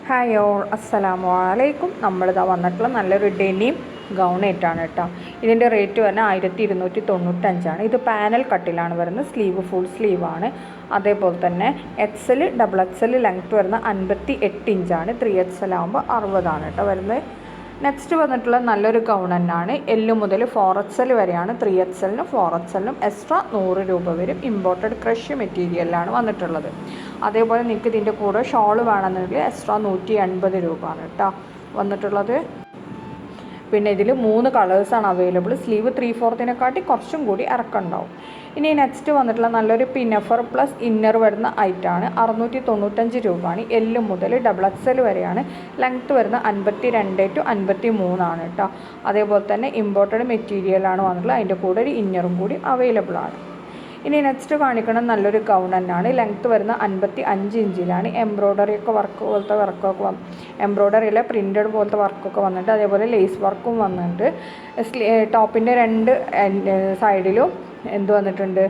Hi all അസ്സലാമു അലൈക്കും. നമ്മളിതാ വന്നിട്ടുള്ള നല്ലൊരു ഡെനിം ഗൗണായിട്ടാണ് കേട്ടോ. ഇതിൻ്റെ റേറ്റ് വരുന്നത് 1295. ഇത് പാനൽ കട്ടിലാണ് വരുന്നത്. ഫുൾ സ്ലീവാണ്. അതേപോലെ തന്നെ എക്സൽ ഡബിൾ എക്സൽ ലെങ്ത്ത് വരുന്ന 58 ഇഞ്ചാണ്. 3XL ആകുമ്പോൾ 60 കേട്ടോ വരുന്നത്. നെക്സ്റ്റ് വന്നിട്ടുള്ള നല്ലൊരു ഗൗൺ തന്നെയാണ്. എൽ മുതൽ 4XL വരെയാണ്. 3XLനും 4XLനും എക്സ്ട്രാ 100 രൂപ വരും. ഇമ്പോർട്ടഡ് ക്രഷ് മെറ്റീരിയലാണ് വന്നിട്ടുള്ളത്. അതേപോലെ നിങ്ങൾക്ക് ഇതിൻ്റെ കൂടെ ഷോൾ വേണമെന്നുണ്ടെങ്കിൽ എക്സ്ട്രാ 180 രൂപയാണ് കേട്ടോ വന്നിട്ടുള്ളത്. പിന്നെ ഇതിൽ 3 കളേഴ്സാണ് അവൈലബിൾ. സ്ലീവ് 3/4 കുറച്ചും കൂടി ഇറക്കമുണ്ടാവും. ഇനി നെക്സ്റ്റ് വന്നിട്ടുള്ള നല്ലൊരു പിനഫർ പ്ലസ് ഇന്നർ വരുന്ന ഐറ്റാണ്. 695 രൂപയാണ്. എൽ മുതൽ ഡബിൾ എക്സൽ വരെയാണ്. ലെങ്ത്ത് വരുന്ന 52 to 53 കേട്ടോ. അതേപോലെ തന്നെ ഇമ്പോർട്ടഡ് മെറ്റീരിയലാണ് വന്നിട്ടുള്ളത്. അതിൻ്റെ കൂടെ ഒരു ഇന്നറും കൂടി അവൈലബിൾ ആണ്. ഇനി നെക്സ്റ്റ് കാണിക്കണം നല്ലൊരു ഗൗൺ തന്നെയാണ്. ലെങ്ത്ത് വരുന്ന 55 ഇഞ്ചിലാണ്. എംബ്രോയ്ഡറിയൊക്കെ വർക്ക് പോലത്തെ വർക്കൊക്കെ എംബ്രോയ്ഡറിയിലെ പ്രിൻറ്റഡ് പോലത്തെ വർക്കൊക്കെ വന്നിട്ട് അതേപോലെ ലേസ് വർക്കും വന്നിട്ട് ടോപ്പിൻ്റെ 2 സൈഡിലും വന്നിട്ടുണ്ട്,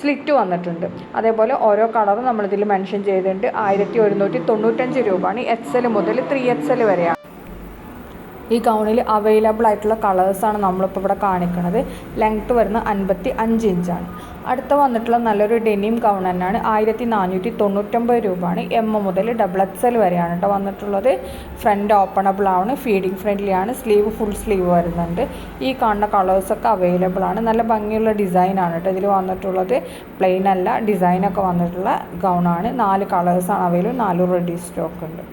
സ്ലിറ്റ് വന്നിട്ടുണ്ട്. അതേപോലെ ഓരോ കളറും നമ്മളിതിൽ മെൻഷൻ ചെയ്തിട്ടുണ്ട്. 1195 രൂപയാണ്. XL മുതൽ 3XL വരെയാണ്. ഈ ഗൗണിൽ അവൈലബിൾ ആയിട്ടുള്ള കളേഴ്സാണ് നമ്മളിപ്പോൾ ഇവിടെ കാണിക്കുന്നത്. ലെങ്ത്ത് വരുന്ന 55 ഇഞ്ചാണ്. അടുത്ത വന്നിട്ടുള്ള നല്ലൊരു ഡെനിം ഗൗൺ തന്നെയാണ്. 1499 രൂപയാണ്. M മുതൽ ഡബിൾ XL വരെയാണ് കേട്ടോ വന്നിട്ടുള്ളത്. ഫ്രണ്ട് ഓപ്പണബിൾ ആണ്. ഫീഡിങ് ഫ്രണ്ട്ലിയാണ്. സ്ലീവ് ഫുൾ സ്ലീവ് വരുന്നുണ്ട്. ഈ കാണുന്ന കളേഴ്സൊക്കെ അവൈലബിൾ ആണ്. നല്ല ഭംഗിയുള്ള ഡിസൈനാണ് കേട്ടോ ഇതിൽ വന്നിട്ടുള്ളത്. പ്ലെയിൻ അല്ല, ഡിസൈനൊക്കെ വന്നിട്ടുള്ള ഗൗണാണ്. 4 കളേഴ്സാണ് അവൈലബിൾ. 4 റെഡി സ്റ്റോക്ക് ഉണ്ട്.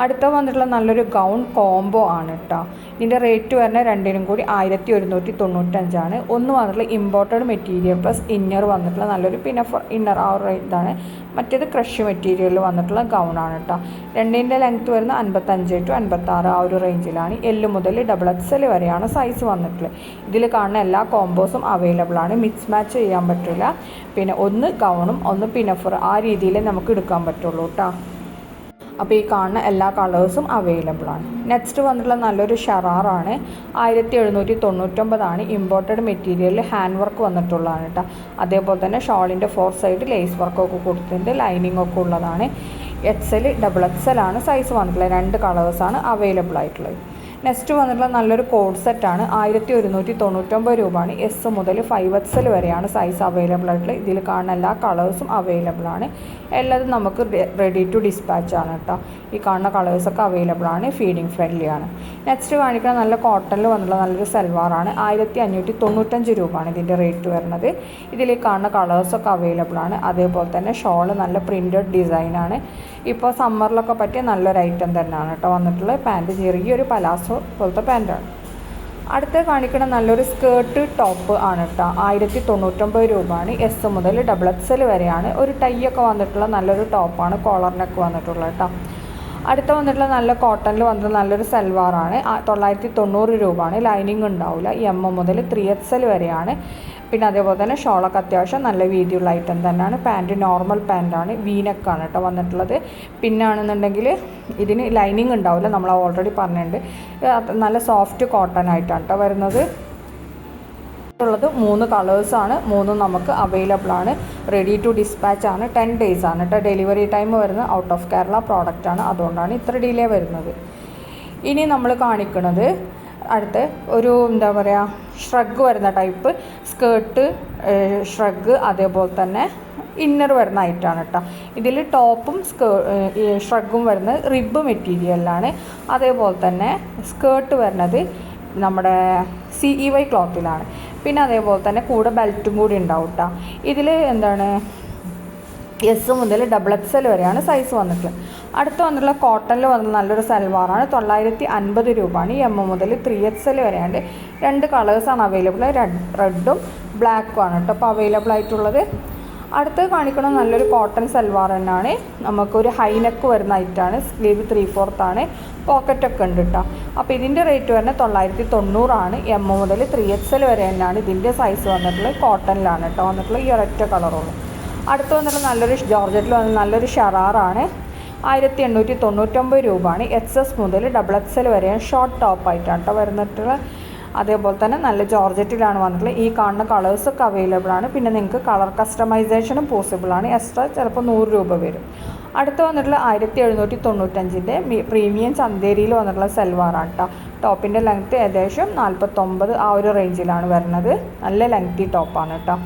അടുത്ത വന്നിട്ടുള്ള നല്ലൊരു ഗൗൺ കോംബോ ആണ് കേട്ടോ. ഇതിൻ്റെ റേറ്റ് വരുന്നത് രണ്ടിനും കൂടി 1195. ഒന്ന് വന്നിട്ടുള്ള ഇമ്പോർട്ടഡ് മെറ്റീരിയൽ പ്ലസ് ഇന്നർ വന്നിട്ടുള്ള നല്ലൊരു ഇന്നർ ആ ഒരു ഇതാണ്. മറ്റേത് ക്രഷ് മെറ്റീരിയലിൽ വന്നിട്ടുള്ള ഗൗണാണ് കേട്ടോ. രണ്ടിൻ്റെ ലെങ്ത്ത് വരുന്ന 55 to 56 ആ ഒരു റേഞ്ചിലാണ്. എൽ മുതൽ ഡബിൾ XL വരെയാണ് സൈസ് വന്നിട്ടുള്ളത്. ഇതിൽ കാണുന്ന എല്ലാ കോംബോസും അവൈലബിൾ ആണ്. മിക്സ് മാച്ച് ചെയ്യാൻ പറ്റില്ല. പിന്നെ ഒന്ന് ഗൗണും ഒന്ന് പിനഫർ ആ രീതിയിൽ നമുക്ക് എടുക്കാൻ പറ്റുള്ളൂ കേട്ടോ. അപ്പോൾ ഈ കാണുന്ന എല്ലാ കളേഴ്സും അവൈലബിൾ ആണ്. നെക്സ്റ്റ് വന്നിട്ടുള്ള നല്ലൊരു ഷറാറാണ്. 1799 ഇമ്പോർട്ടഡ് മെറ്റീരിയലിൽ ഹാൻഡ് വർക്ക് വന്നിട്ടുള്ളതാണ് കേട്ടോ. അതേപോലെ തന്നെ ഷോളിൻ്റെ 4 സൈഡ് ലേസ് വർക്കൊക്കെ കൊടുത്തിട്ടുണ്ട്. ലൈനിങ് ഒക്കെ ഉള്ളതാണ്. XL ഡബിൾ XL ആണ് സൈസ് വന്നിട്ടുള്ളത്. 2 കളേഴ്സാണ് അവൈലബിൾ ആയിട്ടുള്ളത്. നെക്സ്റ്റ് വന്നിട്ടുള്ള നല്ലൊരു കോഡ് സെറ്റാണ്. 1199 രൂപയാണ്. S മുതൽ 5XL വരെയാണ് സൈസ് അവൈലബിൾ ആയിട്ടുള്ളത്. ഇതിൽ കാണുന്ന എല്ലാ കളേഴ്സും അവൈലബിൾ ആണ്. എല്ലാതും നമുക്ക് റെഡി ടു ഡിസ്പാച്ച് ആണ് കേട്ടോ. ഈ കാണുന്ന കളേഴ്സൊക്കെ അവൈലബിൾ ആണ്. ഫീഡിങ് ഫ്രണ്ട്ലി ആണ്. നെക്സ്റ്റ് കാണിക്കുന്ന നല്ല കോട്ടണിൽ വന്നിട്ടുള്ള നല്ലൊരു സൽവാറാണ്. 1595 രൂപയാണ് ഇതിൻ്റെ റേറ്റ് വരുന്നത്. ഇതിൽ കാണുന്ന കളേഴ്സൊക്കെ അവൈലബിൾ ആണ്. അതേപോലെ തന്നെ ഷോള് നല്ല പ്രിൻറ്റഡ് ഡിസൈനാണ്. ഇപ്പോൾ സമ്മറിലൊക്കെ പറ്റിയ നല്ലൊരു ഐറ്റം തന്നെയാണ് കേട്ടോ വന്നിട്ടുള്ളത്. പാൻറ്റ് ചെറിയൊരു പലാസോ പോലത്തെ പാൻറ്റാണ്. അടുത്ത കാണിക്കുന്ന നല്ലൊരു സ്കേർട്ട് ടോപ്പ് ആണ് കേട്ടോ. 1099 രൂപയാണ്. S മുതൽ ഡബിൾ XL വരെയാണ്. ഒരു ടൈ ഒക്കെ വന്നിട്ടുള്ള നല്ലൊരു ടോപ്പാണ്. കോളർ നെക്ക് വന്നിട്ടുള്ളത് കേട്ടോ. അടുത്ത വന്നിട്ടുള്ള നല്ല കോട്ടണിൽ വന്നിട്ടുള്ള നല്ലൊരു സൽവാറാണ്. 990 രൂപയാണ്. ലൈനിങ് ഉണ്ടാവില്ല. M മുതൽ 3XL വരെയാണ്. പിന്നെ അതേപോലെ തന്നെ ഷോളൊക്കെ അത്യാവശ്യം നല്ല വീതിയുള്ള ഐറ്റം തന്നെയാണ്. Pant normal പാൻറ്റാണ്. വീനെക്കാണ് കേട്ടോ വന്നിട്ടുള്ളത്. പിന്നാണെന്നുണ്ടെങ്കിൽ ഇതിന് ലൈനിങ് ഉണ്ടാവില്ല, നമ്മൾ ഓൾറെഡി പറഞ്ഞിട്ടുണ്ട്. നല്ല സോഫ്റ്റ് കോട്ടൺ ആയിട്ടാണ് കേട്ടോ വരുന്നത്. ഉള്ളത് 3 കളേഴ്സാണ്. 3 നമുക്ക് അവൈലബിൾ ആണ്. റെഡി ടു ഡിസ്പാച്ച് ആണ്. 10 days ആണ് കേട്ടോ ഡെലിവറി ടൈം വരുന്നത്. ഔട്ട് ഓഫ് കേരള പ്രോഡക്റ്റ് ആണ്. അതുകൊണ്ടാണ് ഇത്ര ഡിലേ വരുന്നത്. ഇനി നമ്മൾ കാണിക്കുന്നത് അടുത്ത് ഒരു ഷ്രഗ് വരുന്ന ടൈപ്പ് സ്കേർട്ട് ഷ്രഗ്, അതേപോലെ തന്നെ ഇന്നർ വരുന്ന ഐറ്റാണ് കേട്ടോ. ഇതിൽ ടോപ്പും ഷ്രഗും വരുന്നത് റിബ് മെറ്റീരിയലിലാണ്. അതേപോലെ തന്നെ സ്കേർട്ട് വരുന്നത് നമ്മുടെ CEY ക്ലോത്തിലാണ്. പിന്നെ അതേപോലെ തന്നെ കൂടെ ബെൽറ്റും കൂടി ഉണ്ടാവും കേട്ടോ. ഇതിൽ S മുതൽ ഡബിൾ XL വരെയാണ് സൈസ് വന്നിട്ടുള്ളത്. അടുത്ത് വന്നിട്ടുള്ള കോട്ടണിൽ വന്നിട്ടുള്ള നല്ലൊരു സൽവാറാണ്. 950 രൂപയാണ്. M മുതൽ 3XL വരെയാണ്. 2 കളേഴ്സാണ് അവൈലബിൾ. റെഡും ബ്ലാക്കും ആണ് കേട്ടോ അപ്പോൾ അവൈലബിൾ ആയിട്ടുള്ളത്. അടുത്ത് കാണിക്കുന്ന നല്ലൊരു കോട്ടൺ സൽവാർ തന്നെയാണ്. നമുക്കൊരു ഹൈ നെക്ക് വരുന്ന ഐറ്റാണ്. സ്ലീവ് 3/4 ആണ്. പോക്കറ്റൊക്കെ ഉണ്ട് കേട്ടോ. അപ്പോൾ ഇതിൻ്റെ റേറ്റ് വരുന്നത് 990 ആണ്. M മുതൽ 3XL വരെ തന്നെയാണ് ഇതിൻ്റെ സൈസ് വന്നിട്ടുള്ളത്. കോട്ടണിലാണ് കേട്ടോ വന്നിട്ടുള്ളത്. ഈ ഒരൊറ്റ കളറുള്ളൂ. അടുത്ത് വന്നിട്ടുള്ള നല്ലൊരു ജോർജറ്റിൽ വന്നിട്ട് നല്ലൊരു ഷറാറാണ്. 1899 രൂപയാണ്. XS മുതൽ ഡബിൾ XL വരെയാണ്. ഷോർട്ട് ടോപ്പായിട്ടാണ് കേട്ടോ വരുന്നിട്ടുള്ളത്. അതേപോലെ തന്നെ നല്ല ജോർജറ്റിലാണ് വന്നിട്ടുള്ളത്. ഈ കാണുന്ന കളേഴ്സൊക്കെ അവൈലബിൾ ആണ്. പിന്നെ നിങ്ങൾക്ക് കളർ കസ്റ്റമൈസേഷനും പോസിബിൾ ആണ്. എക്സ്ട്രാ ചിലപ്പോൾ 100 രൂപ വരും. അടുത്ത് വന്നിട്ടുള്ള 1795 പ്രീമിയം ചന്തേരിയിൽ വന്നിട്ടുള്ള സൽവാറാണ് കേട്ടോ. ടോപ്പിൻ്റെ ലെങ്ത്ത് ഏകദേശം 49 ആ ഒരു റേഞ്ചിലാണ് വരുന്നത്. നല്ല ലെങ്തി ടോപ്പാണ് കേട്ടോ.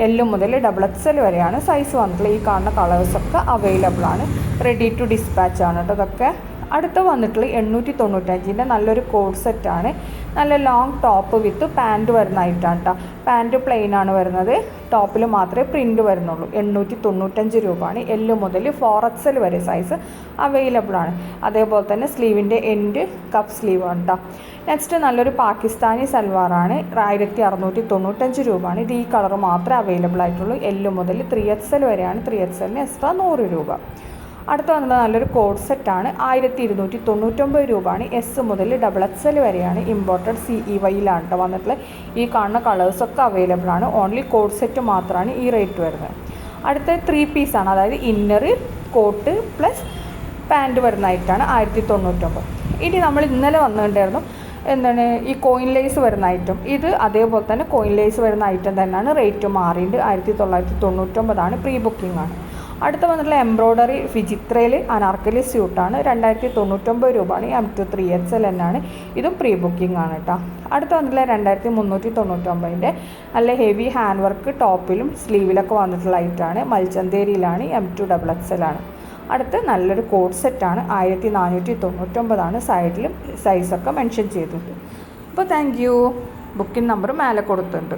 L മുതൽ XXL വരെയാണ് സൈസ് വന്നിട്ടുള്ളത്. ഈ കാണുന്ന കളേഴ്സൊക്കെ അവൈലബിൾ ആണ്. റെഡി ടു ഡിസ്പാച്ച് ആണ് കേട്ടോ ഇതൊക്കെ. അടുത്ത് വന്നിട്ടുള്ള 895 നല്ലൊരു കോഡ് സെറ്റാണ്. നല്ല ലോങ് ടോപ്പ് വിത്ത് പാൻറ്റ് വരുന്നതായിട്ടാണ് കേട്ടോ. പാൻറ്റ് പ്ലെയിൻ ആണ് വരുന്നത്. ടോപ്പിൽ മാത്രമേ പ്രിൻറ്റ് വരുന്നുള്ളൂ. 895 രൂപയാണ്. L മുതൽ 4XL വരെ സൈസ് അവൈലബിൾ ആണ്. അതേപോലെ തന്നെ സ്ലീവിൻ്റെ എൻഡ് കപ്പ് സ്ലീവ് ആണ് കേട്ടോ. നെക്സ്റ്റ് നല്ലൊരു പാകിസ്ഥാനി സൽവാറാണ്. 1695 രൂപയാണ്. ഇത് ഈ കളർ മാത്രമേ അവൈലബിൾ ആയിട്ടുള്ളൂ. L മുതൽ 3XL വരെയാണ്. 3XLന് എക്സ്ട്രാ 100 രൂപ. അടുത്ത വന്നിട്ട് നല്ലൊരു കോഡ് സെറ്റാണ്. 1299 രൂപയാണ്. S മുതൽ XXL വരെയാണ്. ഇമ്പോർട്ടഡ് CEYയിലാണ് കേട്ടോ വന്നിട്ടുള്ളത്. ഈ കാണുന്ന കളേഴ്സൊക്കെ അവൈലബിൾ ആണ്. ഓൺലി കോഡ് സെറ്റ് മാത്രമാണ് ഈ റേറ്റ് വരുന്നത്. അടുത്ത 3 പീസാണ്. അതായത് ഇന്നർ കോട്ട് പ്ലസ് പാൻറ്റ് വരുന്നതായിട്ടാണ് 1099. ഇനി നമ്മൾ ഇന്നലെ വന്നിട്ടുണ്ടായിരുന്നു എന്താണ് ഈ കോയിൻ ലേസ് വരുന്ന ഐറ്റം. ഇത് അതേപോലെ തന്നെ കോയിൻ ലേസ് വരുന്ന ഐറ്റം തന്നെയാണ്. റേറ്റ് മാറിയിട്ട് 1999 പ്രീ ബുക്കിംഗ് ആണ്. അടുത്ത വന്നിട്ടുള്ള എംബ്രോയ്ഡറി വിചിത്രയിൽ അനാർക്കലി സ്യൂട്ടാണ്. 2099 രൂപയാണ്. M2 3XL എന്നാണ്. ഇതും പ്രീ ബുക്കിംഗ് ആണ് കേട്ടോ. അടുത്ത വന്നിട്ടുള്ള 2399 നല്ല ഹെവി ഹാൻഡ് വർക്ക് ടോപ്പിലും സ്ലീവിലൊക്കെ വന്നിട്ടുള്ള ഐറ്റാണ്. മൽച്ചന്തേരിയിലാണ്. M2 XXL ആണ്. അടുത്ത് നല്ലൊരു കോഡ് സെറ്റാണ്. 1499 സൈഡിലും സൈസൊക്കെ മെൻഷൻ ചെയ്തിട്ടുണ്ട്. അപ്പോൾ താങ്ക് യു. ബുക്കിംഗ് നമ്പർ മേലെ കൊടുത്തിട്ടുണ്ട്.